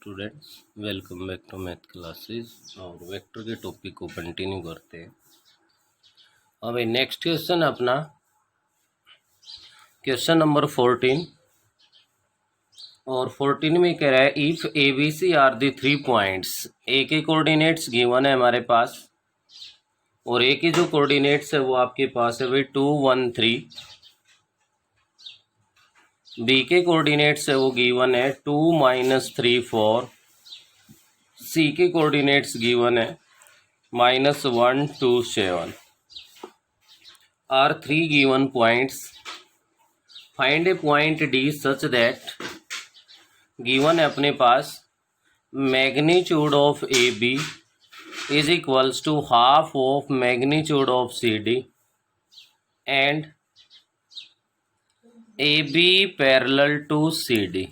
Students, welcome back to math classes. और vector के topic को कंटिन्यू करते हैं। अब नेक्स्ट क्वेश्चन अपना क्वेश्चन नंबर 14 और 14 में कह रहा है if A B C are the 3 points. A के कोऑर्डिनेट्स गिवन है हमारे पास और ए के जो कोऑर्डिनेट्स है वो आपके पास है भाई 2 1 3। बी के कोऑर्डिनेट्स है वो गिवन है 2 -3 4। सी के कोऑर्डिनेट्स गिवन है -1 2 7। Are 3 given points. Find a point D such that given है अपने पास magnitude of A B is equals to half of magnitude of C D and A B parallel to C D.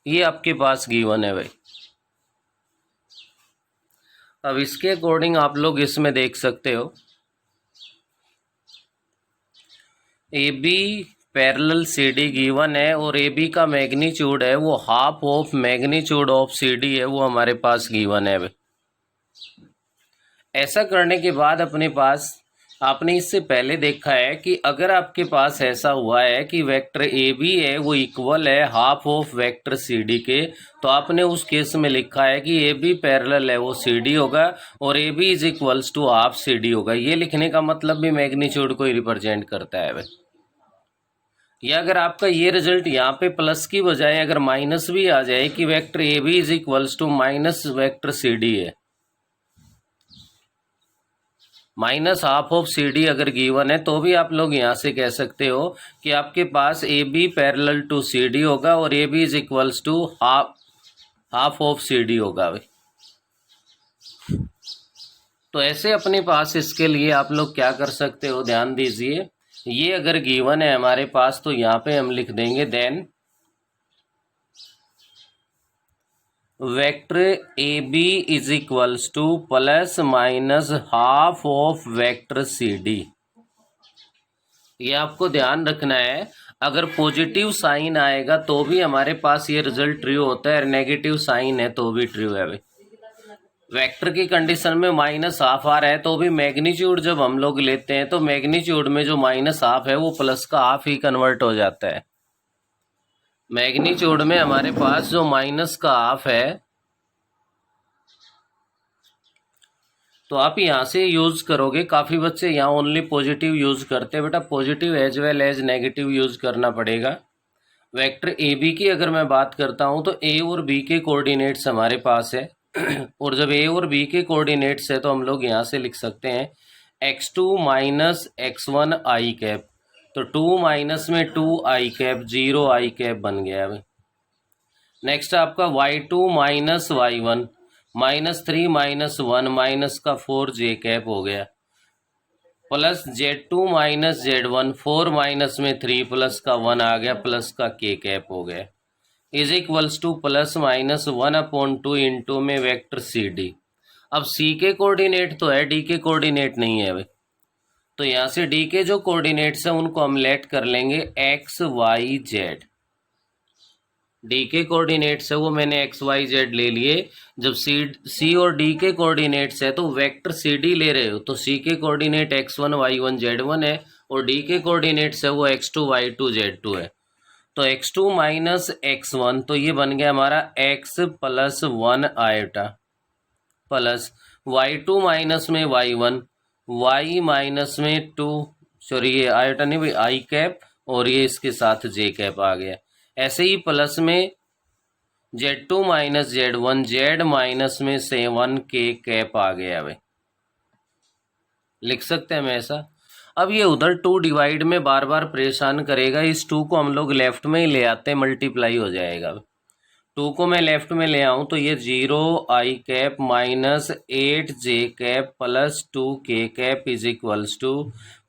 ये आपके पास given है भाई। अब इसके according आप लोग इसमें देख सकते हो A B parallel C D given है और ए बी का मैग्नीट्यूड है वो half of magnitude of C D है, वो हमारे पास गिवन है भाई। ऐसा करने के बाद अपने पास आपने इससे पहले देखा है कि अगर आपके पास ऐसा हुआ है कि वेक्टर ए बी है वो इक्वल है half of vector C D के, तो आपने उस केस में लिखा है कि ए बी पैरेलल है वो सी डी होगा और A B is equals to half C D होगा। ये लिखने का मतलब भी मैग्नीट्यूड को ही रिप्रेजेंट करता है भाई। या अगर आपका ये रिजल्ट यहाँ पे प्लस की बजाय अगर माइनस भी आ जाए कि vector A B is equals to minus vector C D है, minus half of C D अगर गिवन है, तो भी आप लोग यहाँ से कह सकते हो कि आपके पास A B parallel to C D होगा और A B is equals to half of C D होगा भाई। तो ऐसे अपने पास इसके लिए आप लोग क्या कर सकते हो, ध्यान दीजिए। ये अगर गिवन है हमारे पास तो यहाँ पे हम लिख देंगे then vector A B is equals to plus minus half of vector C D. ये आपको ध्यान रखना है। अगर पॉजिटिव साइन आएगा तो भी हमारे पास ये रिजल्ट ट्रू होता है और नेगेटिव साइन है तो भी ट्रू है भाई। वेक्टर की कंडीशन में माइनस हाफ आ रहा है तो भी मैग्नीट्यूड जब हम लोग लेते हैं तो मैग्नीट्यूड में जो माइनस हाफ है वो प्लस का हाफ ही कन्वर्ट हो जाता है। मैग्नीट्यूड में हमारे पास जो माइनस का हाफ है तो आप यहाँ से यूज करोगे। काफी बच्चे यहाँ ओनली पॉजिटिव यूज करते हैं, बेटा positive as well as negative use करना पड़ेगा। वेक्टर ए बी की अगर मैं बात करता हूँ तो ए और बी के कोऑर्डिनेट्स हमारे पास है और जब ए और बी के कोऑर्डिनेट्स है तो हम लोग यहाँ से लिख सकते हैं x2 माइनस x1 आई कैप। तो 2 माइनस में 2 आई कैप 0 आई कैप बन गया है। नेक्स्ट आपका y2 माइनस y1 -3 -1 माइनस का 4 जे कैप हो गया plus z2 minus z1 4 minus में 3 प्लस का 1 आ गया प्लस का k कैप हो गया is equals to plus minus 1/2 into में वेक्टर सी डी। अब सी के कोऑर्डिनेट तो है, डी के कोऑर्डिनेट नहीं है भाई। तो यहाँ से डी के जो कोऑर्डिनेट्स हैं उनको हम लेट कर लेंगे एक्स वाई जेड। डी के कोऑर्डिनेट्स है वो मैंने एक्स वाई जेड ले लिए। जब सी और डी के कोऑर्डिनेट्स है तो वेक्टर सी डी ले रहे हो तो सी के कोऑर्डिनेट x1 y1 z1 है और डी के कोऑर्डिनेट्स है वो x2 y2 z2 है। तो x2 माइनस x1 तो ये बन गया हमारा x plus 1 iota plus y2 minus में y1 y माइनस में 2 सॉरी ये आयोटा नहीं भाई आई कैप और ये इसके साथ जे कैप आ गया। ऐसे ही प्लस में z2 minus z1 z minus में 7 के कैप आ गया भाई। लिख सकते हैं हम ऐसा। अब ये उधर 2 डिवाइड में बार बार परेशान करेगा, इस 2 को हम लोग लेफ्ट में ही ले आते हैं, मल्टीप्लाई हो जाएगा। 2 को मैं लेफ्ट में ले आऊं तो ये 0 आई कैप माइनस 8 जे कैप प्लस 2 के cap is equals to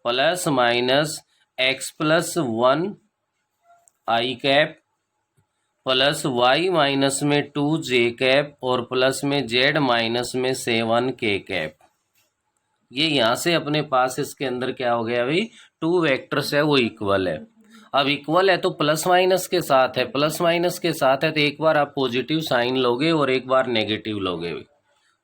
plus minus x plus 1 I cap plus y minus में 2 जे कैप और प्लस में z माइनस में 7 के कैप। ये यहाँ से अपने पास इसके अंदर क्या हो गया भाई, 2 वेक्टर्स है वो इक्वल है। अब इक्वल है तो प्लस माइनस के साथ है, प्लस माइनस के साथ है तो एक बार आप पॉजिटिव साइन लोगे और एक बार नेगेटिव लोगे।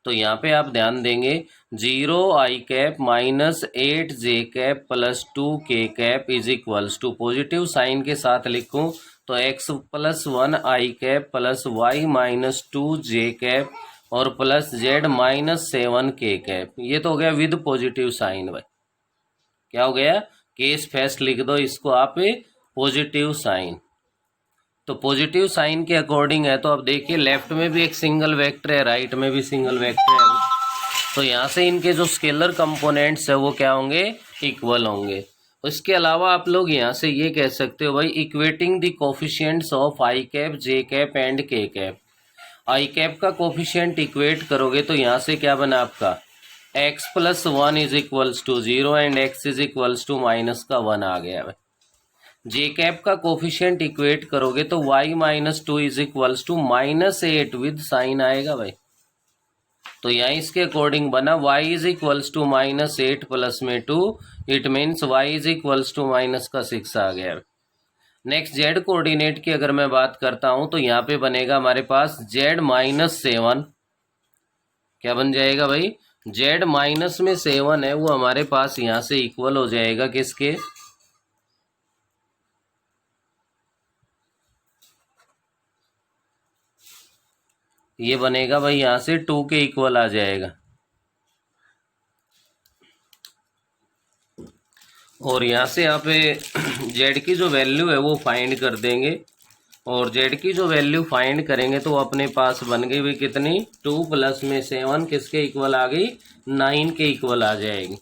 तो यहाँ पे आप ध्यान देंगे 0i cap minus 8j cap plus 2k cap is equals to, positive sign के साथ लिखूं तो x plus 1i cap plus y minus 2j cap और plus z minus 7k cap. ये तो हो गया विद पॉजिटिव साइन भाई। क्या हो गया? केस फर्स्ट लिख दो इसको आप पॉजिटिव साइन। तो पॉजिटिव साइन के अकॉर्डिंग है तो अब देखिए लेफ्ट में भी एक सिंगल वेक्टर है, राइट में भी सिंगल वेक्टर है। तो यहाँ से इनके जो स्केलर कंपोनेंट्स है वो क्या होंगे? इक्वल होंगे। इसके अलावा आप लोग यहाँ से ये कह सकते हो भाई equating the coefficients of i cap j cap and k cap. I cap का कोफिशिएंट इक्वेट करोगे तो यहाँ से क्या बना आपका x plus 1 is equals to 0 and x is equals to minus का 1 आ गया भाई। जे कैप का कोफिशिएंट इक्वेट करोगे तो y minus 2 is equals to minus 8 with sign आएगा भाई। तो यहाँ इसके अकॉर्डिंग बना y is equals to minus 8 plus में 2, it means y is equals to minus का 6 आ गया। नेक्स्ट z कोऑर्डिनेट की अगर मैं बात करता हूँ तो यहाँ पे बनेगा हमारे पास z माइनस 7। क्या बन जाएगा भाई? z माइनस में 7 है वो हमारे पास यहाँ से इक्वल हो जाएगा किसके? ये बनेगा भाई यहाँ से 2 के इक्वल आ जाएगा। और यहाँ से यहाँ पे z की जो वैल्यू है वो फाइंड कर देंगे और z की जो वैल्यू फाइंड करेंगे तो अपने पास बन गई भाई कितनी? 2 प्लस में 7 किसके इक्वल आ गई? 9 के इक्वल आ जाएगी।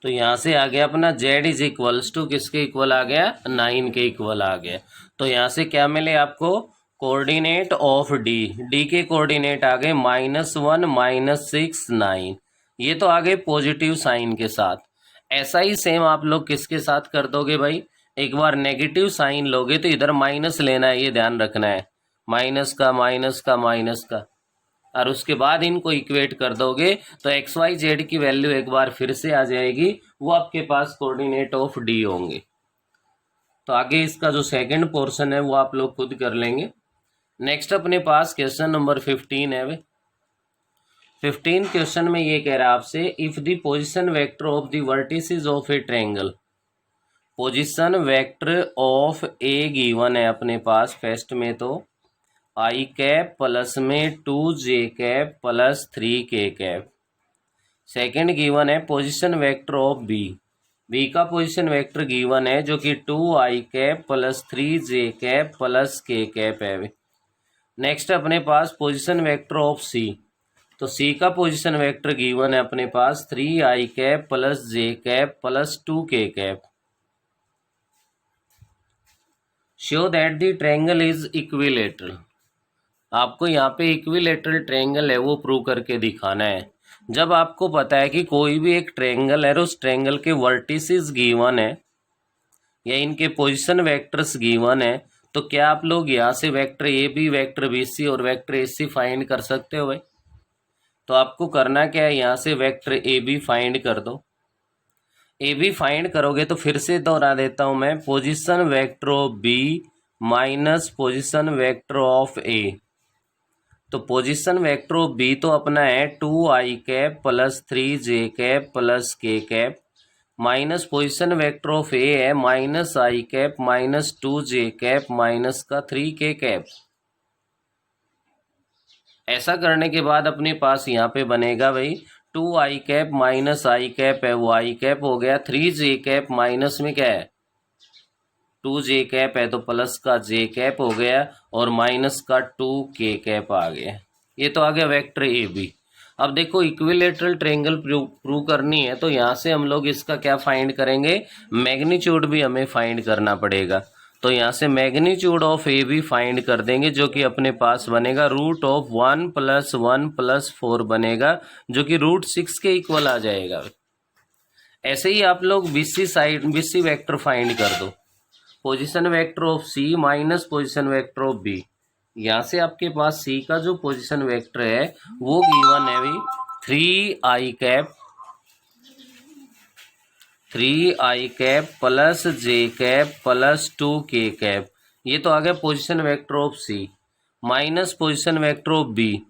तो यहाँ से आ गया अपना z इज इक्वल्स टू किसके इक्वल आ गया? 9 के इक्वल आ गया। तो यहाँ से क्या मिले आपको? कोऑर्डिनेट ऑफ डी के कोऑर्डिनेट आ गए -1 -6 9। ये तो आ गए पॉजिटिव साइन के साथ। ऐसा ही सेम आप लोग किसके साथ कर दोगे भाई? एक बार नेगेटिव साइन लोगे तो इधर माइनस लेना है, ये ध्यान रखना है, माइनस का माइनस का माइनस का, और उसके बाद इनको इक्वेट कर दोगे तो एक्स वाई जेड की वैल्यू एक बार फिर से आ जाएगी, वो आपके पास कोऑर्डिनेट ऑफ डी होंगे। तो आगे इसका जो सेकंड पोर्शन है वो आप लोग खुद कर लेंगे। नेक्स्ट अपने पास क्वेश्चन नंबर 15 है भाई। 15 क्वेश्चन में ये कह रहा है आपसे if the position vector of the vertices of A triangle, position vector of A given है अपने पास फर्स्ट में तो आई कैप प्लस में 2j cap plus 3k cap. Second given है पोजीशन वेक्टर ऑफ बी का पोजीशन वेक्टर गिवन है जो कि 2i cap plus 3j cap plus k cap है। नेक्स्ट अपने पास पोजीशन वेक्टर ऑफ सी, तो सी का पोजीशन वेक्टर गिवन है अपने पास 3i cap plus j cap plus 2k cap. Show that the triangle is equilateral, आपको यहाँ पे इक्विलेटरल ट्रायंगल है वो प्रूव करके दिखाना है। जब आपको पता है कि कोई भी एक ट्रायंगल है और उस ट्रायंगल के वर्टिसेस गिवन है या इनके पोजीशन वेक्टर्स गिवन है, तो क्या आप लोग यहाँ से vector A B, vector B C और वेक्टर ए सी फाइंड कर सकते हो भाई? तो आपको करना क्या है, यहाँ से वेक्टर ए बी फाइंड कर दो। ए बी फाइंड करोगे तो फिर से दोहरा देता हूँ मैं, position vector of B minus position vector of A. तो पोजीशन वेक्टर ऑफ बी तो अपना है 2i cap plus 3j cap plus k cap, minus position vector of A है -i cap minus 2j cap minus का 3k cap. ऐसा करने के बाद अपने पास यहाँ पे बनेगा भाई 2i cap minus i cap है वो i कैप हो गया, 3j कैप माइनस में क्या है 2j कैप है तो प्लस का j कैप हो गया और माइनस का 2k कैप आ गया। ये तो आ गया वेक्टर ए बी। अब देखो इक्विलेटरल ट्रायंगल प्रूव करनी है तो यहाँ से हम लोग इसका क्या फाइंड करेंगे, मैग्नीट्यूड भी हमें फाइंड करना पड़ेगा। तो यहाँ से magnitude of A B find कर देंगे जो कि अपने पास बनेगा √1 + 1 + 4 बनेगा जो कि √6 के इक्वल आ जाएगा। ऐसे ही आप लोग बीसी वेक्टर फाइंड कर दो, position vector of C minus position vector of B, यहाँ से आपके पास सी का जो पोजीशन वेक्टर है वो गिवन है भाई 3i cap plus j cap plus 2k cap. ये तो आ गया position vector of C minus position vector of B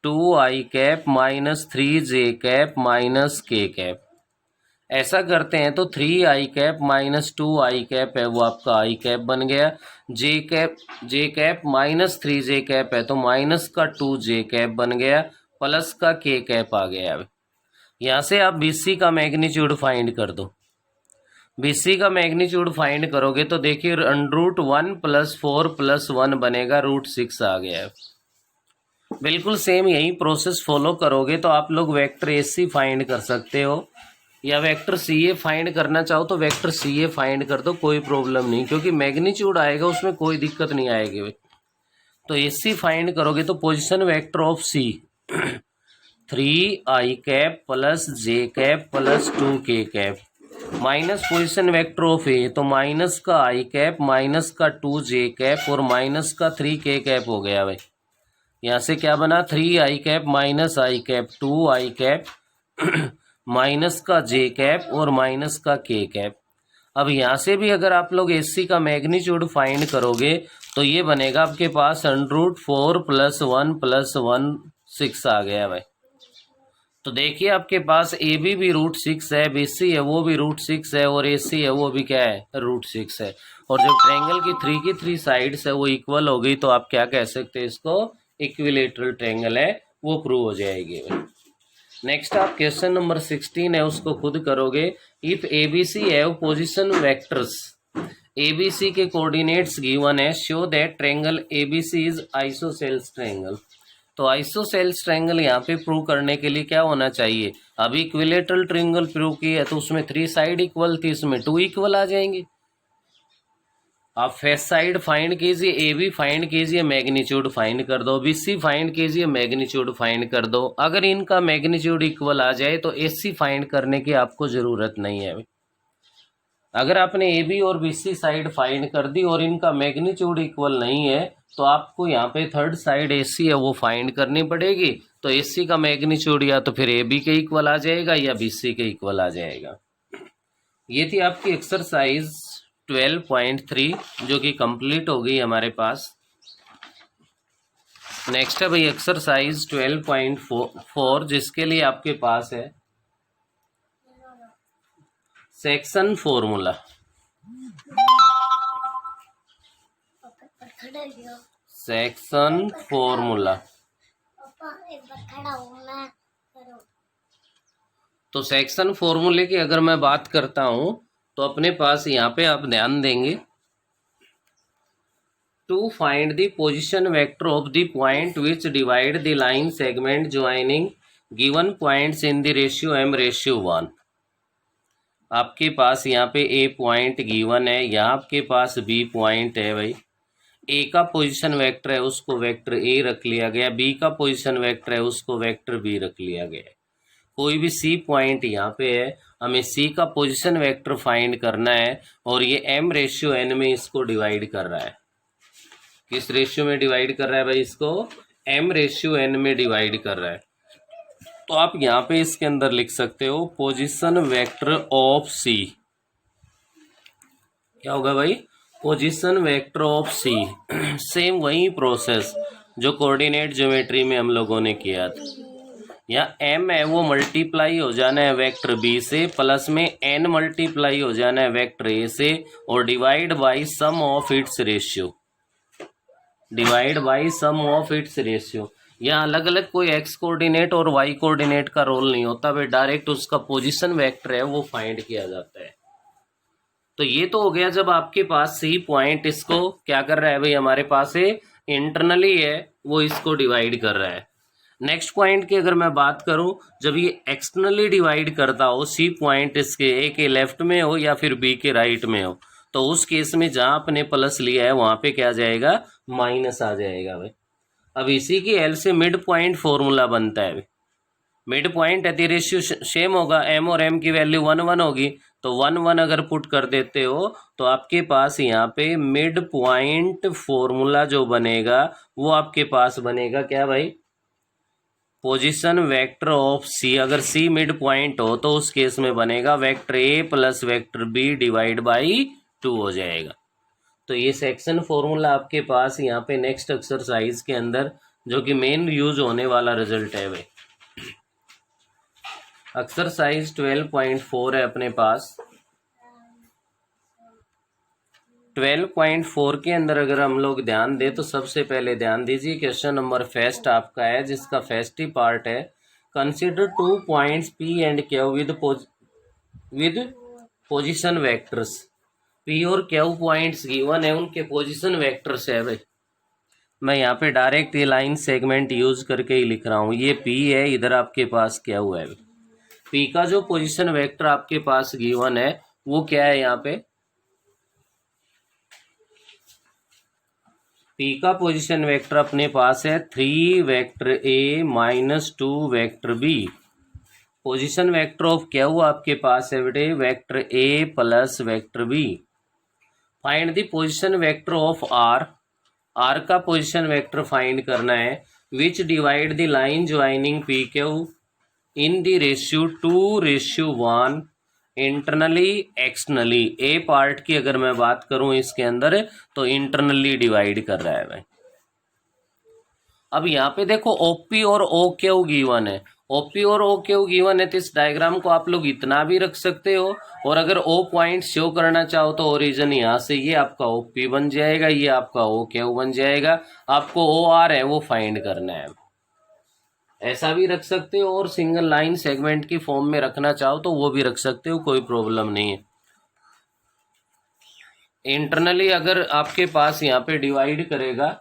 2i cap minus 3j cap minus k cap. ऐसा करते हैं तो 3i cap minus 2i cap है वो आपका i कैप बन गया। जे कैप माइनस 3j कैप है तो माइनस का 2j कैप बन गया प्लस का k कैप आ गया। अब यहाँ से आप BC का मैग्नीट्यूड फाइंड कर दो। BC का मैग्नीट्यूड फाइंड करोगे तो देखिए √1 + 4 + 1 बनेगा √6 आ गया है। बिल्कुल सेम यही प्रोसेस फॉलो करोगे तो आप लोग वेक्टर AC फाइंड कर सकते हो या वेक्टर CA फाइंड करना चाहो तो वेक्टर CA फाइंड कर दो, कोई प्रॉब्लम नहीं, क्योंकि मैग्नीट्यूड आएगा उसमें कोई दिक्कत नहीं आएगी। तो AC फाइंड करोगे तो position vector of C 3i cap plus j cap plus 2k cap minus position vector of A तो माइनस का i कैप माइनस का 2j कैप और माइनस का 3k कैप हो गया भाई। यहाँ से क्या बना 3i cap minus i cap 2i cap minus का j कैप और माइनस का k कैप। अब यहाँ से भी अगर आप लोग AC का मैग्नीट्यूड फाइंड करोगे तो ये बनेगा आपके पास √4 + 1 + 1 6 आ गया भाई। तो देखिए आपके पास AB भी √6 है, BC है वो भी √6 है और AC है वो भी क्या है √6 है। और जब ट्रायंगल की 3 साइड्स है वो इक्वल हो गई तो आप क्या कह सकते हैं, इसको इक्विलेटरल ट्रायंगल है वो प्रूव हो जाएगी। नेक्स्ट आप क्वेश्चन नंबर 16 है उसको खुद करोगे। If ABC have position vectors, ABC के कोऑर्डिनेट्स गिवन है, show that triangle ABC is isosceles triangle. तो आइसोसेल्स ट्रायंगल यहाँ पे प्रूव करने के लिए क्या होना चाहिए, अभी इक्विलेटरल ट्रायंगल प्रूव किया है तो उसमें 3 साइड इक्वल थी, इसमें 2 इक्वल आ जाएंगे। आप फेस साइड फाइंड कीजिए, AB फाइंड कीजिए, मैग्नीट्यूड फाइंड कर दो, BC फाइंड कीजिए, मैग्नीट्यूड फाइंड कर दो। अगर इनका मैग्नीट्यूड इक्वल आ जाए तो AC फाइंड करने की आपको ज़रूरत नहीं है। अगर आपने AB और BC साइड फाइंड कर दी और इनका मैग्नीट्यूड इक्वल नहीं है तो आपको यहाँ पे थर्ड साइड AC है वो फाइंड करनी पड़ेगी। तो AC का मैग्नीट्यूड या तो फिर AB के इक्वल आ जाएगा या BC के इक्वल आ जाएगा। ये थी आपकी एक्सरसाइज 12.3 जो कि कंप्लीट हो गई हमारे पास। नेक्स्ट है भाई एक्सरसाइज 12.4 जिसके लिए आपके पास है सेक्शन फॉर्मूला। सेक्शन फॉर्मूला तो सेक्शन फॉर्मूले की अगर मैं बात करता हूं तो अपने पास यहाँ पे आप ध्यान देंगे, to find the position vector of the point which divide the line segment joining given points in the ratio m/1। आपके पास यहाँ पे A पॉइंट गिवन है, यहाँ आपके पास B पॉइंट है भाई। A का पोजीशन वेक्टर है उसको वेक्टर A रख लिया गया, B का पोजीशन वेक्टर है उसको वेक्टर B रख लिया गया। कोई भी C पॉइंट यहाँ पे है, हमें C का पोजीशन वेक्टर फाइंड करना है और ये m/n में इसको डिवाइड कर रहा है। किस रेशियो में डिवाइड कर रहा है भाई, इसको m/n में डिवाइड कर रहा है। तो आप यहाँ पे इसके अंदर लिख सकते हो पोजीशन वेक्टर ऑफ C। क्या होगा भाई, position vector of C। Same वही प्रोसेस जो कोऑर्डिनेट ज्योमेट्री में हम लोगों ने किया था। या m है वो मल्टीप्लाई हो जाना है वेक्टर B से, प्लस में n मल्टीप्लाई हो जाना है वेक्टर A से और divide by sum of its ratio. Divide by sum of its ratio. यहाँ अलग अलग कोई x कोऑर्डिनेट और y कोऑर्डिनेट का रोल नहीं होता भाई, डायरेक्ट उसका पोजीशन वेक्टर है वो फाइंड किया जाता है। तो ये तो हो गया जब आपके पास C पॉइंट इसको क्या कर रहा है भाई, हमारे पास है इंटरनली है वो इसको डिवाइड कर रहा है। नेक्स्ट पॉइंट की अगर मैं बात करूं, जब ये एक्सटर्नली डिवाइड करता हो, C पॉइंट इसके A के लेफ्ट में हो या फिर B के राइट में हो, तो उस केस में जहां आपने प्लस लिया है वहां पे क्या जाएगा, माइनस आ जाएगा भाई। अब इसी की L से मिड पॉइंट फॉर्मूला बनता है। मिड पॉइंट है तो रेशियो सेम होगा, m और m की वैल्यू 1 1 होगी तो 1 1 अगर पुट कर देते हो तो आपके पास यहाँ पे मिड पॉइंट फॉर्मूला जो बनेगा वो आपके पास बनेगा क्या भाई, पोजीशन वेक्टर ऑफ सी। अगर सी मिड पॉइंट हो तो उस केस में बनेगा vector A plus vector B divide by 2 हो जाएगा। तो ये सेक्शन फॉर्मूला आपके पास यहाँ पे नेक्स्ट एक्सरसाइज के अंदर जो कि मेन यूज होने वाला रिजल्ट है भाई। एक्सरसाइज 12.4 है अपने पास। 12.4 के अंदर अगर हम लोग ध्यान दें तो सबसे पहले ध्यान दीजिए क्वेश्चन नंबर फर्स्ट आपका है जिसका फर्स्ट ही पार्ट है, consider 2 points P and Q with position vectors. P और क्यू पॉइंट्स गिवन है, उनके पोजीशन वेक्टर्स है भाई। मैं यहाँ पे डायरेक्ट ये लाइन सेगमेंट यूज करके ही लिख रहा हूँ। ये पी है, इधर आपके पास क्यू है। पी का जो पोजीशन वेक्टर आपके पास गिवन है वो क्या है, यहाँ पे पी का पोजीशन वेक्टर अपने पास है 3 vector A minus 2 vector B. Position vector of Q आपके पास है बेटे vector A plus vector B. Find the position vector of R. R का पोजीशन वेक्टर फाइंड करना है which divide the line joining P Q in the ratio 2:1 internally externally. A part की अगर मैं बात करूं इसके अंदर तो इंटरनली डिवाइड कर रहा है भाई। अब यहाँ पे देखो ओपी और ओ क्यू गिवन है, ओपी और ओ क्यू गिवन है तो इस डायग्राम को आप लोग इतना भी रख सकते हो, और अगर ओ पॉइंट शो करना चाहो तो ओरिजिन यहाँ से ये आपका ओपी बन जाएगा, ये आपका ओ क्यू बन जाएगा। आपको ओ आर है वो फाइंड करना है, ऐसा भी रख सकते हो, और सिंगल लाइन सेगमेंट की फॉर्म में रखना चाहो तो वो भी रख सकते हो, कोई प्रॉब्लम नहीं है। इंटरनली अगर आपके पास यहाँ पे डिवाइड करेगा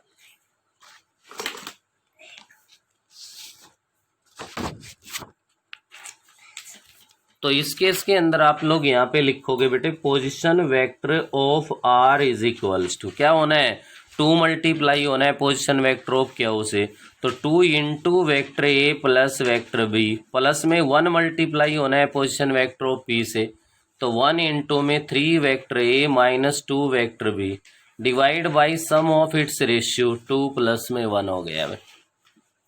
तो इस केस के अंदर आप लोग यहाँ पे लिखोगे बेटे position vector of R is equals to क्या होना है, 2 मल्टीप्लाई होना है पोजीशन वेक्टर ऑफ क्यू से, तो 2 into vector A plus vector B, plus में 1 मल्टीप्लाई होना है पोजीशन वेक्टर ऑफ पी से, तो 1 इंटू में 3 vector A minus 2 vector B divide by sum of its ratio 2 plus में 1 हो गया।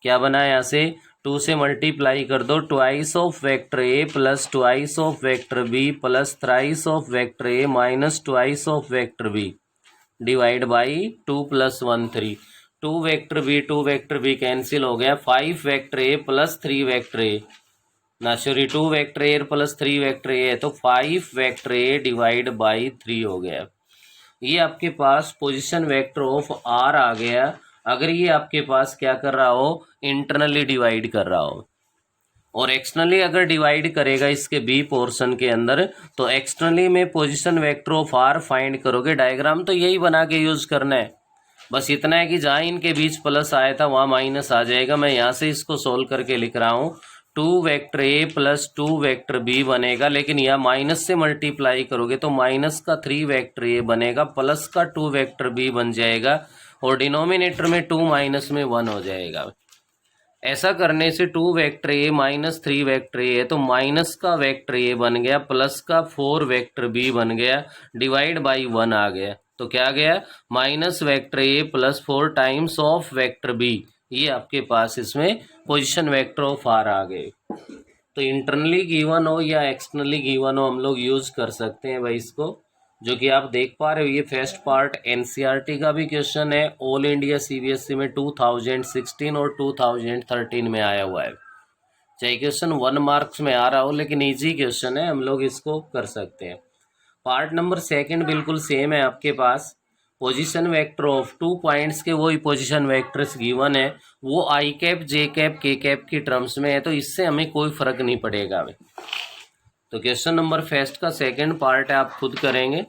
क्या बना है यहाँ से 2 से मल्टीप्लाई कर दो, twice of vector A plus twice of vector B plus thrice of vector A minus twice of vector B divide by 2 plus 1 3। 2 vector B cancel हो गया, 5 vector A plus 3 vector A ना sorry 2 vector A plus 3 vector A है तो 5 vector A divide by 3 हो गया। ये आपके पास position vector of R आ गया। अगर ये आपके पास क्या कर रहा हो, इंटरनली डिवाइड कर रहा हो, और एक्सटर्नली अगर डिवाइड करेगा इसके बी पोर्शन के अंदर तो एक्सटर्नली में position vector of R find करोगे। डायग्राम तो यही बना के यूज करना है, बस इतना है कि जहाँ इनके बीच प्लस आया था वहाँ माइनस आ जाएगा। मैं यहाँ से इसको सोल्व करके लिख रहा हूँ, 2 vector A plus 2 vector B बनेगा, लेकिन यह माइनस से मल्टीप्लाई करोगे तो माइनस का 3 वेक्टर ए बनेगा, प्लस का 2 वेक्टर बी बन जाएगा, और डिनोमिनेटर में 2 माइनस में 1 हो जाएगा। ऐसा करने से 2 vector A minus 3 vector A है तो माइनस का वेक्टर ए बन गया, प्लस का 4 वेक्टर बी बन गया, डिवाइड बाई 1 आ गया, तो क्या गया minus vector A plus 4 times of vector B. ये आपके पास इसमें पोजीशन वेक्टर ऑफ आर आ गए। तो इंटरनली गिवन हो या एक्सटर्नली गिवन हो हम लोग यूज कर सकते हैं भाई इसको, जो कि आप देख पा रहे हो। ये फर्स्ट पार्ट एनसीईआरटी का भी क्वेश्चन है, ऑल इंडिया सीबीएसई में 2016 और 2013 में आया हुआ है। चाहे क्वेश्चन 1 मार्क्स में आ रहा हो लेकिन इजी क्वेश्चन है, हम लोग इसको कर सकते हैं। पार्ट नंबर सेकंड बिल्कुल सेम है आपके पास, पोजीशन वेक्टर ऑफ 2 पॉइंट्स के वही पोजीशन वेक्टर्स गिवन है, वो आई कैप जे कैप के कैप की टर्म्स में है, तो इससे हमें कोई फर्क नहीं पड़ेगा भाई। तो क्वेश्चन नंबर फर्स्ट का सेकंड पार्ट है, आप खुद करेंगे।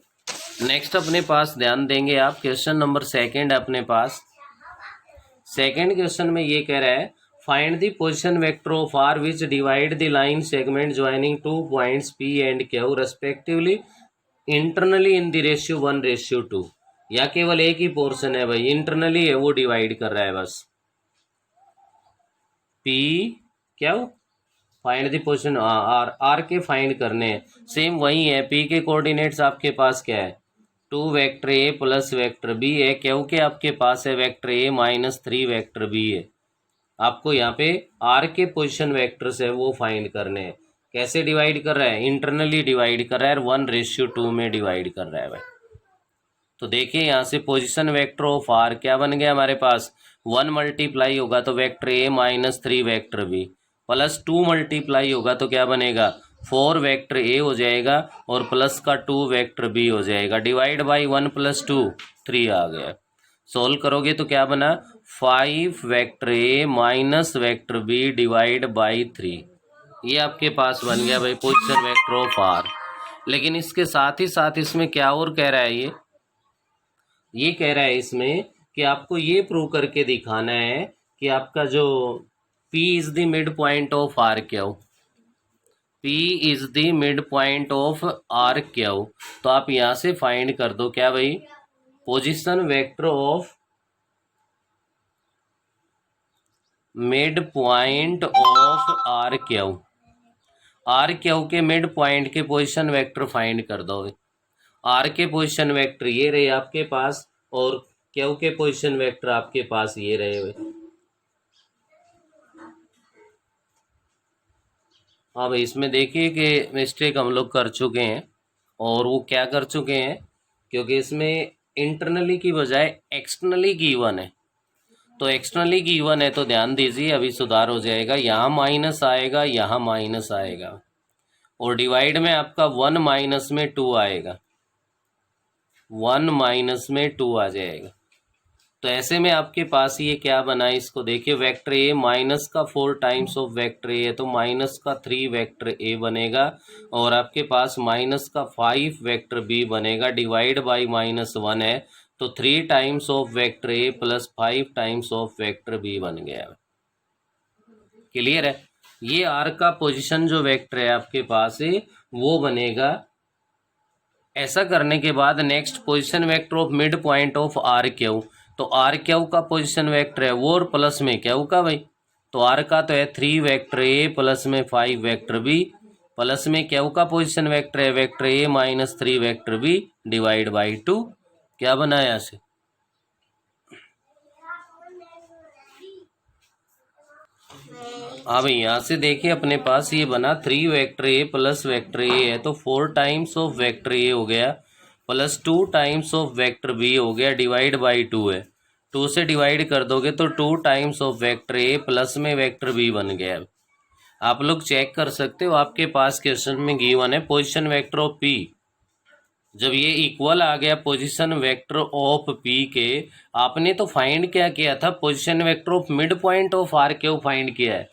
नेक्स्ट अपने पास ध्यान देंगे आप, क्वेश्चन नंबर सेकंड अपने पास। सेकंड क्वेश्चन में ये कह रहा है find the position vector of R which divide the line segment joining 2 points P and Q respectively internally in the ratio 1:2। या केवल एक ही पोर्शन है भाई, इंटरनली है वो डिवाइड कर रहा है बस, P Q find the position R के फाइंड करने हैं, सेम वही है। पी के कोऑर्डिनेट्स आपके पास क्या है, 2 vector A plus vector B है, क्योंकि आपके पास है vector A minus 3 vector B है। आपको यहाँ पे आर के पोजीशन वेक्टर्स है वो फाइंड करने हैं। कैसे डिवाइड कर रहा है, इंटरनली डिवाइड कर रहा है, 1:2 में डिवाइड कर रहा है भाई। तो देखिए यहाँ से पोजीशन वेक्टर ऑफ आर क्या बन गया हमारे पास, 1 मल्टीप्लाई होगा तो vector A minus 3 vector B, plus 2 multiply होगा तो क्या बनेगा, 4 वेक्टर ए हो जाएगा और प्लस का 2 वेक्टर बी हो जाएगा। डिवाइड बाई 1 + 2 3 आ गया। सोल्व करोगे तो क्या बना, 5 vector A minus vector B divide by 3। ये आपके पास बन गया भाई पोजीशन वेक्टर ऑफ आर। लेकिन इसके साथ ही साथ इसमें क्या और कह रहा है, ये कह रहा है इसमें कि आपको ये प्रूव करके दिखाना है कि आपका जो P is the mid point of R Q, P is the mid point of R Q. तो आप यहाँ से फाइंड कर दो क्या भाई, position vector of mid point of R Q. R Q के मिड पॉइंट के पोजीशन वेक्टर फाइंड कर दो। आर के पोजीशन वेक्टर ये रहे आपके पास और क्यू के पोजीशन वेक्टर आपके पास ये रहे हुए। हाँ भाई, इसमें देखिए कि मिस्टेक हम लोग कर चुके हैं, और वो क्या कर चुके हैं, क्योंकि इसमें इंटरनली की बजाय एक्सटर्नली गिवन है। तो एक्सटर्नली गिवन है तो ध्यान दीजिए, अभी सुधार हो जाएगा। यहाँ माइनस आएगा, यहाँ माइनस आएगा, और डिवाइड में आपका 1 माइनस में 2 आएगा, 1 माइनस में 2 आ जाएगा। तो ऐसे में आपके पास ये क्या बना, इसको देखिए, वेक्टर ए माइनस का 4 टाइम्स ऑफ वेक्टर ए है तो माइनस का 3 वेक्टर ए बनेगा, और आपके पास माइनस का 5 वेक्टर बी बनेगा। डिवाइड बाई -1 है तो 3 times of vector A plus 5 times of vector B बन गया। क्लियर है। ये आर का पोजीशन जो वेक्टर है आपके पास है वो बनेगा। ऐसा करने के बाद next position vector of mid point of R Q, तो आर क्यू का पोजीशन वेक्टर है वो, और प्लस में क्यू का भाई, तो आर का तो है 3 वेक्टर ए प्लस में 5 वेक्टर बी, प्लस में क्यू का पोजीशन वेक्टर है vector A minus 3 vector B divide by 2। क्या बना यहाँ से, हाँ भाई, यहाँ से देखिए अपने पास ये बना 3 vector A plus vector A है तो 4 टाइम्स ऑफ वेक्टर ए हो गया, plus 2 times of vector B हो गया, डिवाइड बाई 2 है। 2 से डिवाइड कर दोगे तो 2 times of vector A plus में वेक्टर बी बन गया। आप लोग चेक कर सकते हो, आपके पास क्वेश्चन में गिवन है पोजीशन वेक्टर ऑफ पी। जब ये इक्वल आ गया पोजीशन वेक्टर ऑफ पी के, आपने तो फाइंड क्या किया था, position vector of mid point of R Q find किया है,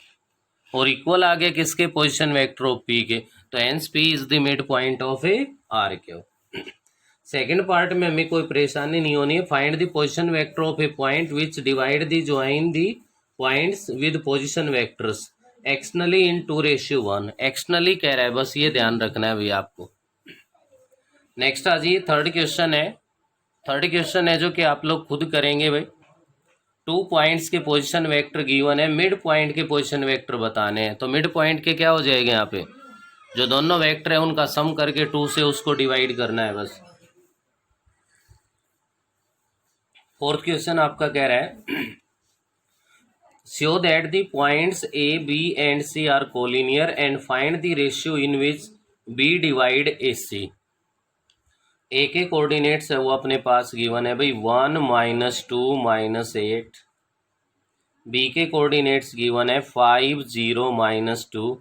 और इक्वल आ गया किसके, पोजीशन वेक्टर ऑफ पी के। तो hence P is the mid point of A R Q. Second part में हमें कोई परेशानी नहीं होनी है। Find the position vector of A point which divide the join the points with position vectors externally in 2:1। Externally कह रहा है, बस ये ध्यान रखना है भैया आपको। नेक्स्ट आ जाइए, थर्ड क्वेश्चन है। थर्ड क्वेश्चन है जो कि आप लोग खुद करेंगे भाई। 2 पॉइंट्स के पोजीशन वेक्टर गिवन है, मिड पॉइंट के पोजीशन वेक्टर बताने हैं। तो मिड पॉइंट के क्या हो जाएगा, यहाँ पे जो दोनों वेक्टर है उनका सम करके 2 से उसको डिवाइड करना है बस। फोर्थ क्वेश्चन आपका कह रहा है, show that the points A B and C are collinear and find the ratio in which B divide A C. A के कोऑर्डिनेट्स है वो अपने पास गिवन है भाई 1 -2 -8। बी के कोऑर्डिनेट्स गिवन है 5 0 -2,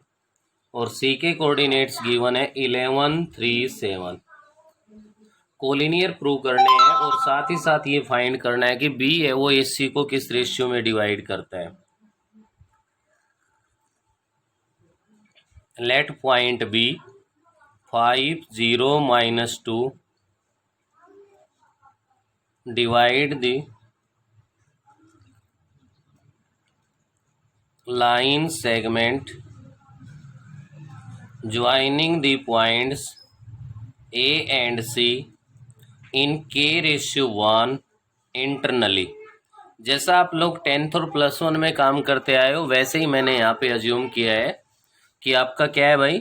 और सी के कोऑर्डिनेट्स गिवन है 11 3 7। कोलिनियर प्रूव करने हैं, और साथ ही साथ ये फाइंड करना है कि बी है वो ए सी को किस रेशियो में डिवाइड करता है। Let point B 5 0 -2 divide the line segment joining the points A and C in K/1 internally। जैसा आप लोग 10th और +1 में काम करते आए हो वैसे ही मैंने यहाँ पे अज्यूम किया है कि आपका क्या है भाई,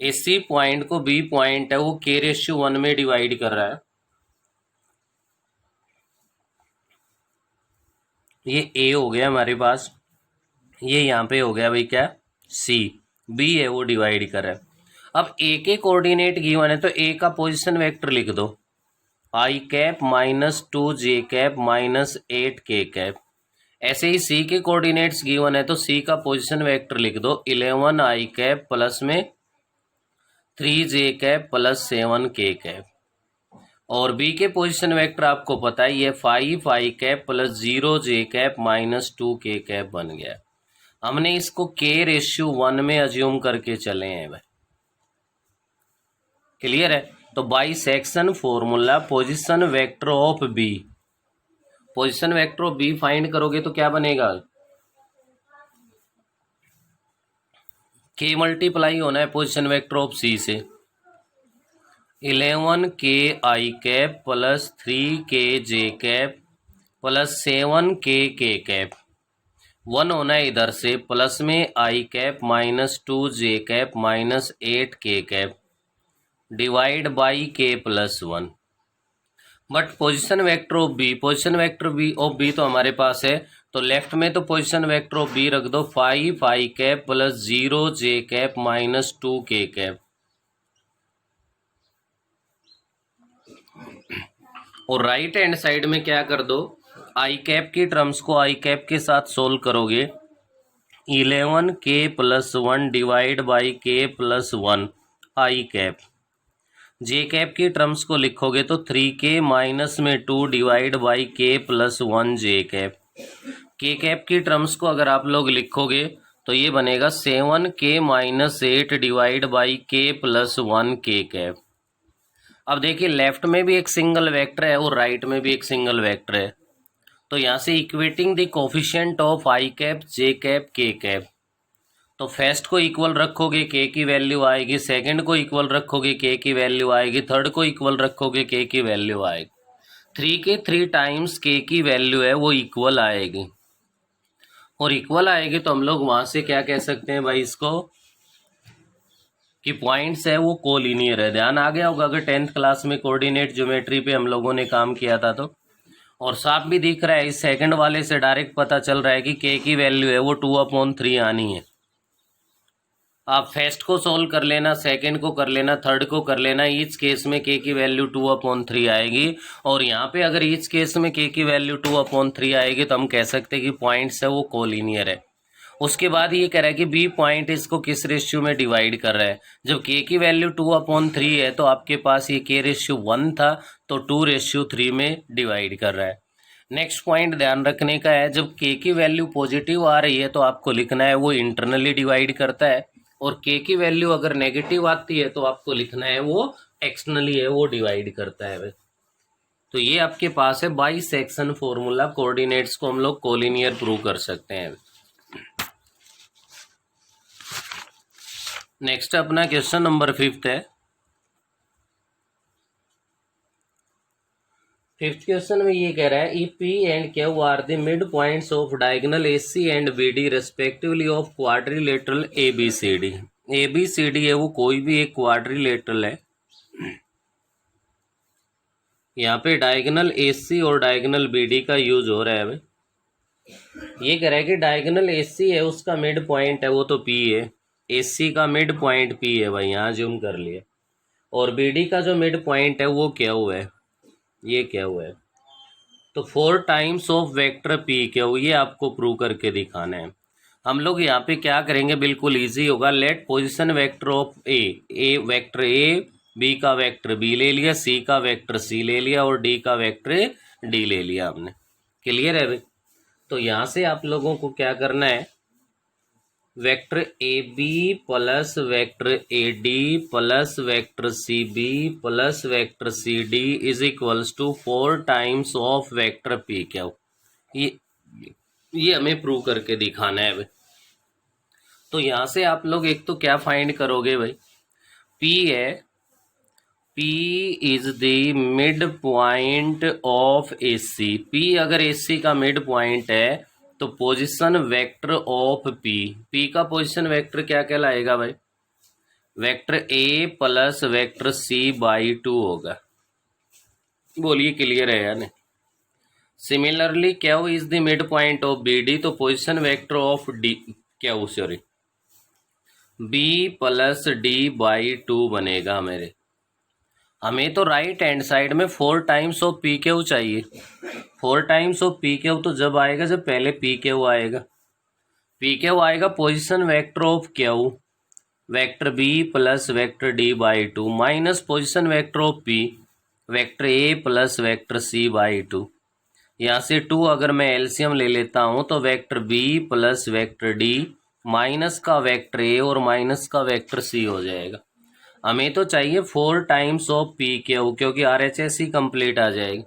AC पॉइंट को B पॉइंट है वो K/1 में डिवाइड कर रहा है। ये A हो गया हमारे पास, ये यहाँ पे हो गया भाई क्या, C, B है वो डिवाइड कर रहा है। अब A के कोऑर्डिनेट गिवन है तो A का पोजीशन वेक्टर लिख दो, I cap minus 2J cap minus 8K cap. ऐसे ही C के कोऑर्डिनेट्स गिवन है तो C का पोजीशन वेक्टर लिख दो 11I कैप प्लस में 3J cap plus 7K cap. और B के पोजीशन वेक्टर आपको पता है ये 5I cap plus 0J cap minus 2K cap बन गया। हमने इसको K/1 में अज्यूम करके चले हैं भाई, क्लियर है। तो by section formula position vector of B, position vector of B find करोगे तो क्या बनेगा, K मल्टीप्लाई होना है पोजीशन वेक्टर ऑफ सी से, 11KI cap plus 3KJ cap plus 7KK cap, 1 होना है इधर से, प्लस में I cap minus 2J cap minus 8K cap divide by K+1। But position vector of B, position vector B of B तो हमारे पास है, तो लेफ्ट में तो पोजीशन वेक्टर ऑफ बी रख दो 5I cap plus 0J cap minus 2K cap, और right hand side में क्या कर दो, I कैप की टर्म्स को I कैप के साथ सोल्व करोगे, 11K+1 divide by K+1 I cap. J cap की टर्म्स को लिखोगे तो 3K माइनस में 2 divide by K+1 J cap. K cap की टर्म्स को अगर आप लोग लिखोगे तो ये बनेगा 7K minus 8 divide by K+1 K cap. अब देखिए लेफ्ट में भी एक सिंगल वेक्टर है और राइट में भी एक सिंगल वेक्टर है, तो यहाँ से equating the coefficient of I cap J cap K cap, तो फर्स्ट को इक्वल रखोगे K की वैल्यू आएगी, सेकंड को इक्वल रखोगे K की वैल्यू आएगी, थर्ड को इक्वल रखोगे K की वैल्यू आएगी। 3 के 3 टाइम्स K की वैल्यू है वो इक्वल आएगी, और इक्वल आएगी तो हम लोग वहां से क्या कह सकते हैं भाई इसको, कि पॉइंट्स है वो कोलिनियर है। ध्यान आ गया होगा अगर 10th क्लास में कोऑर्डिनेट ज्योमेट्री पे हम लोगों ने काम किया था तो। और साफ भी दिख रहा है, इस सेकंड वाले से डायरेक्ट पता चल रहा है कि K की वैल्यू है वो 2/3 आनी है। आप फर्स्ट को सोल्व कर लेना, सेकंड को कर लेना, थर्ड को कर लेना, ईच केस में K की वैल्यू 2/3 आएगी। और यहाँ पे अगर ईच केस में K की वैल्यू 2/3 आएगी तो हम कह सकते हैं कि पॉइंट्स है वो कोलिनियर है। उसके बाद ये कह रहा है कि बी पॉइंट इसको किस रेशियो में डिवाइड कर रहा है, जब K की वैल्यू 2/3 है तो आपके पास ये K/1 था तो 2/3 में डिवाइड कर रहा है। नेक्स्ट पॉइंट ध्यान रखने का है, जब K की वैल्यू पॉजिटिव आ रही है तो आपको लिखना है वो इंटरनली डिवाइड करता है, और K की वैल्यू अगर नेगेटिव आती है तो आपको लिखना है वो एक्सटर्नली है वो डिवाइड करता है। तो ये आपके पास है बाई सेक्शन फॉर्मूला, कोऑर्डिनेट्स को हम लोग कोलिनियर प्रूव कर सकते हैं। नेक्स्ट अपना क्वेश्चन नंबर 5 है। 5th क्वेश्चन में ये कह रहा है if P and Q are the mid points of diagonal AC and BD respectively of quadrilateral ABCD। ABCD है वो कोई भी एक क्वाड्रिलेटरल है, यहाँ पे डायगोनल AC और डायगोनल BD का यूज हो रहा है भाई। ये कह रहा है कि डायगोनल AC है उसका मिड पॉइंट है वो तो P है, AC का मिड पॉइंट P है भाई, यहाँ जूम कर लिए, और BD का जो मिड पॉइंट है वो क्या हुआ है, ये क्या हुआ है। तो 4 टाइम्स ऑफ वेक्टर P क्या हो, ये आपको प्रूव करके दिखाना है। हम लोग यहाँ पे क्या करेंगे, बिल्कुल इजी होगा। Let position vector of A vector A, B का वेक्टर B ले लिया, C का वेक्टर C ले लिया और D का वेक्टर D ले लिया हमने। क्लियर है भाई। तो यहाँ से आप लोगों को क्या करना है, vector AB plus vector AD plus vector CB plus vector CD is equals to 4 times of vector P क्या हो, ये हमें प्रूव करके दिखाना है भाई। तो यहाँ से आप लोग एक तो क्या फाइंड करोगे भाई, P है, P is the mid point of AC। P अगर AC का मिड पॉइंट है तो position vector of P, P का पोजीशन वेक्टर क्या कहलाएगा भाई? Vector A plus vector C by 2 होगा। बोलिए क्लियर है या नहीं? Similarly Q is the mid point of B D, तो position vector of D Q sorry B plus D by 2 बनेगा मेरे। हमें तो राइट हैंड साइड में 4 टाइम्स ऑफ पी क्यू चाहिए। 4 टाइम्स ऑफ पी क्यू तो जब आएगा जब पहले पी क्यू आएगा। पी क्यू आएगा position vector of Q vector B plus vector D by 2 minus position vector of P vector A plus vector C by 2। यहाँ से 2 अगर मैं एलसीएम ले लेता हूँ तो vector B plus vector D minus का वेक्टर ए और माइनस का वेक्टर सी हो जाएगा। हमें तो चाहिए 4 टाइम्स ऑफ पी क्यू, क्योंकि RHS ही कंप्लीट आ जाएगी।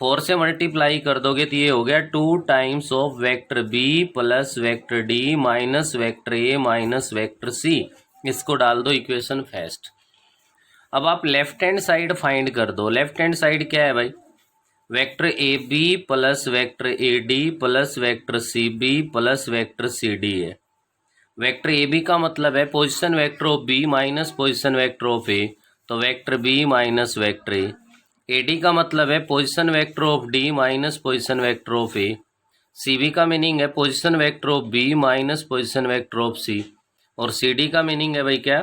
4 से मल्टीप्लाई कर दोगे तो ये हो गया 2 times of vector B plus vector D minus vector A minus vector C. इसको डाल दो इक्वेशन फर्स्ट। अब आप लेफ्ट हैंड साइड फाइंड कर दो। लेफ्ट हैंड साइड क्या है भाई? Vector A B plus vector A D plus vector C B plus vector C D है। वेक्टर ए बी का मतलब है position vector of B minus position vector of A, तो vector B minus vector A. A D का मतलब है position vector of D minus position vector of A. C B का meaning है position vector of B minus position vector of C. और सी D का meaning है भाई क्या?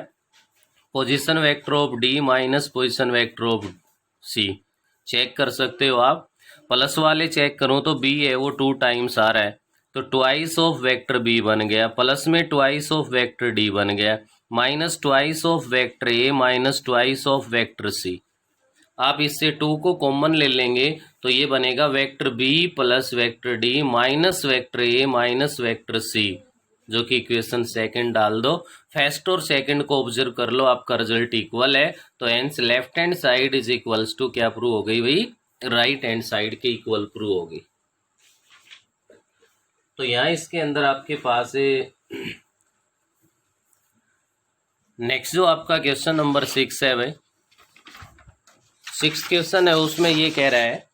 Position vector of D minus position vector of C. Check कर सकते हो आप। प्लस वाले चेक करूँ तो बी है वो 2 टाइम्स आ रहा है, तो ट्वाइस ऑफ वेक्टर बी बन गया, प्लस में ट्वाइस ऑफ वेक्टर डी बन गया, minus twice of vector A minus twice of vector C. आप इससे 2 को कॉमन ले लेंगे तो ये बनेगा vector B plus vector D minus vector A minus vector C, जो कि इक्वेशन सेकंड डाल दो। फर्स्ट और सेकंड को ऑब्जर्व कर लो, आपका रिजल्ट इक्वल है, तो hence left hand side is equals to क्या प्रूव हो गई भाई? राइट हैंड साइड के इक्वल प्रूव हो गई। तो यहाँ इसके अंदर आपके पास नेक्स्ट जो आपका क्वेश्चन नंबर 6 है भाई, 6th क्वेश्चन है, उसमें ये कह रहा है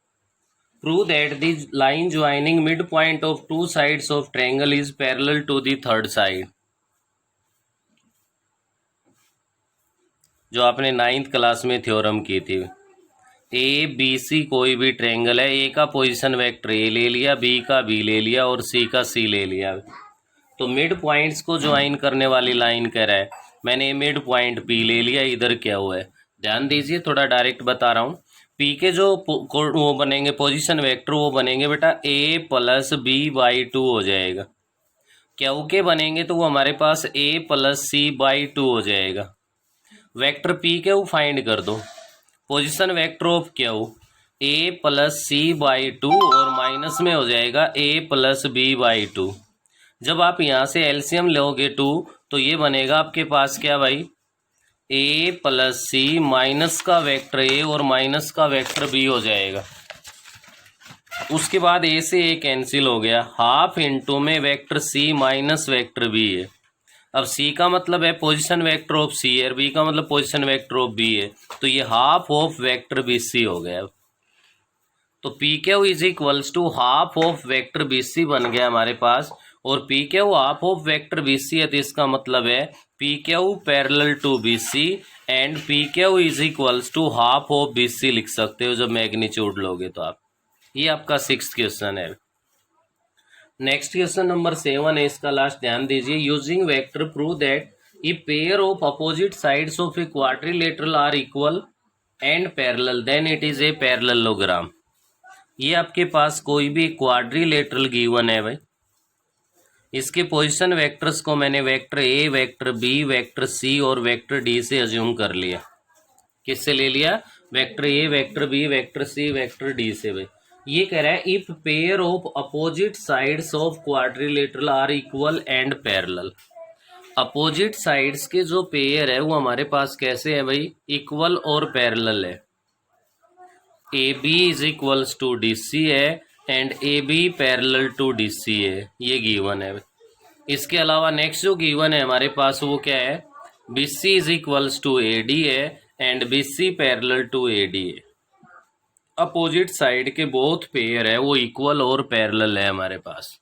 prove that the line joining mid point of 2 sides of triangle is parallel to the third side. जो आपने 9th क्लास में थ्योरम की थी। ए बी सी कोई भी ट्रायंगल है, ए का पोजीशन वेक्टर ए ले लिया, बी का बी ले लिया और सी का सी ले लिया, तो मिड पॉइंट्स को ज्वाइन करने वाली लाइन कह रहा है। मैंने मिड पॉइंट पी ले लिया, इधर क्या हुआ है ध्यान दीजिए, थोड़ा डायरेक्ट बता रहा हूँ। पी के जो वो बनेंगे पोजीशन वेक्टर वो बनेंगे बेटा ए प्लस बी बाई 2 हो जाएगा। क्यू के बनेंगे तो वो हमारे पास ए प्लस सी बाई 2 हो जाएगा। वेक्टर पी के वो फाइंड कर दो। Position vector of Q A plus C by 2 और माइनस में हो जाएगा ए प्लस बी बाई 2। जब आप यहाँ से एलसीएम लोगे 2 तो ये बनेगा आपके पास क्या भाई? ए प्लस सी माइनस का वेक्टर ए और माइनस का वेक्टर बी हो जाएगा। उसके बाद ए से ए कैंसिल हो गया, हाफ इंटू में vector C minus vector B है। अब सी का मतलब है पोजीशन वेक्टर ऑफ सी है, बी का मतलब पोजीशन वेक्टर ऑफ बी है, तो ये half of vector B C हो गया। तो P Q is equals to half of vector B C बन गया हमारे पास, और P Q half of vector B C है, तो इसका मतलब है P Q parallel to B C and P Q is equals to half of B C लिख सकते हो जब मैग्नीट्यूड लोगे तो आप। ये आपका 6th क्वेश्चन है। नेक्स्ट क्वेश्चन नंबर 7 है, इसका लास्ट ध्यान दीजिए। Using vector prove that if pair of opposite sides of a quadrilateral are equal and parallel then it is a parallelogram. ये आपके पास कोई भी क्वाड्रिलेटरल गिवन है भाई, इसके पोजीशन वेक्टर्स को मैंने vector A vector B vector C और वेक्टर डी से अज्यूम कर लिया। किससे ले लिया? Vector A vector B vector C vector D से भाई। ये कह रहा है if pair of opposite sides of quadrilateral are equal and parallel. Opposite sides के जो पेयर है वो हमारे पास कैसे है भाई? इक्वल और पैरेलल है। A B is equals to D C है and A B parallel to D C है, ये गिवन है। इसके अलावा नेक्स्ट जो गिवन है हमारे पास वो क्या है? B C is equals to A D है and B C parallel to A D है। अपोजिट साइड के बोथ पेयर है वो इक्वल और पैरेलल है हमारे पास।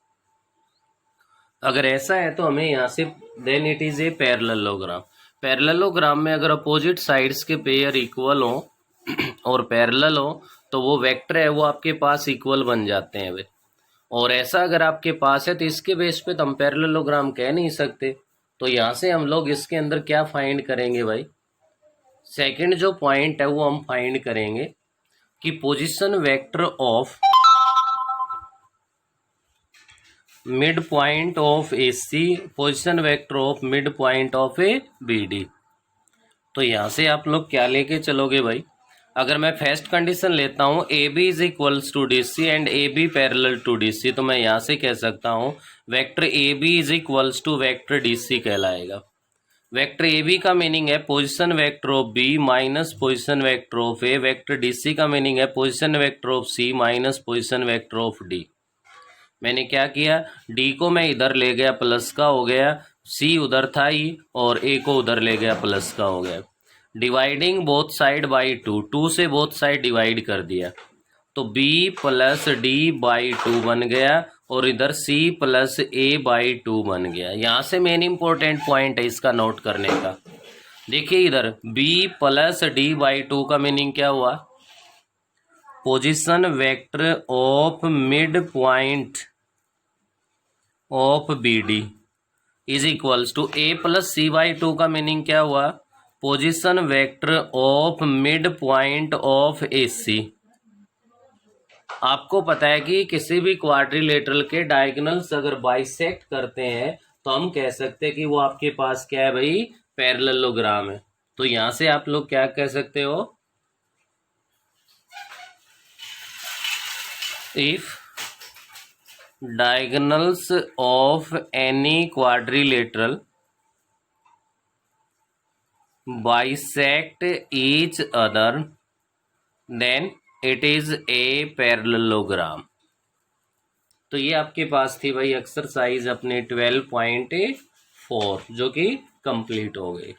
अगर ऐसा है तो हमें यहाँ से then it is a parallelogram. Parallelogram में अगर अपोजिट साइड्स के पेयर इक्वल हो और पैरेलल हो तो वो वेक्टर है वो आपके पास इक्वल बन जाते हैं वे। और ऐसा अगर आपके पास है तो इसके बेस पे तो हम पैरेललोग्राम कह नहीं सकते। तो यहाँ से हम लोग इसके अंदर क्या फाइंड करेंगे भाई, सेकंड जो पॉइंट है वो हम फाइंड करेंगे कि position vector of mid point of A C, position vector of mid point of A B D. तो यहाँ से आप लोग क्या लेके चलोगे भाई, अगर मैं फर्स्ट कंडीशन लेता हूँ A B is equals to D C and A B parallel to D C, तो मैं यहाँ से कह सकता हूँ vector A B is equals to vector D C कहलाएगा। वेक्टर ए बी का मीनिंग है position vector of B minus position vector of A. Vector D C का मीनिंग है position vector of C minus position vector of D. मैंने क्या किया, D को मैं इधर ले गया प्लस का हो गया, सी उधर था ही और ए को उधर ले गया प्लस का हो गया। Dividing both side by two, two से बोथ साइड डिवाइड कर दिया तो b plus D by two बन गया और इधर c plus A by two बन गया। यहाँ से मेन इंपॉर्टेंट पॉइंट है इसका नोट करने का। देखिए इधर b plus D by two का मीनिंग क्या हुआ, position vector of mid point of B D is equals to A plus C by two का मीनिंग क्या हुआ, position vector of mid point of A C. आपको पता है कि किसी भी क्वाड्रिलेटरल के डायगोनल्स अगर बाइसेक्ट करते हैं तो हम कह सकते हैं कि वो आपके पास क्या है भाई, पैरेललोग्राम है। तो यहां से आप लोग क्या कह सकते हो, if diagonals of any quadrilateral bisect each other then it is a parallelogram। तो ये आपके पास थी भाई एक्सरसाइज अपने 12.4 जो कि कंप्लीट हो गई।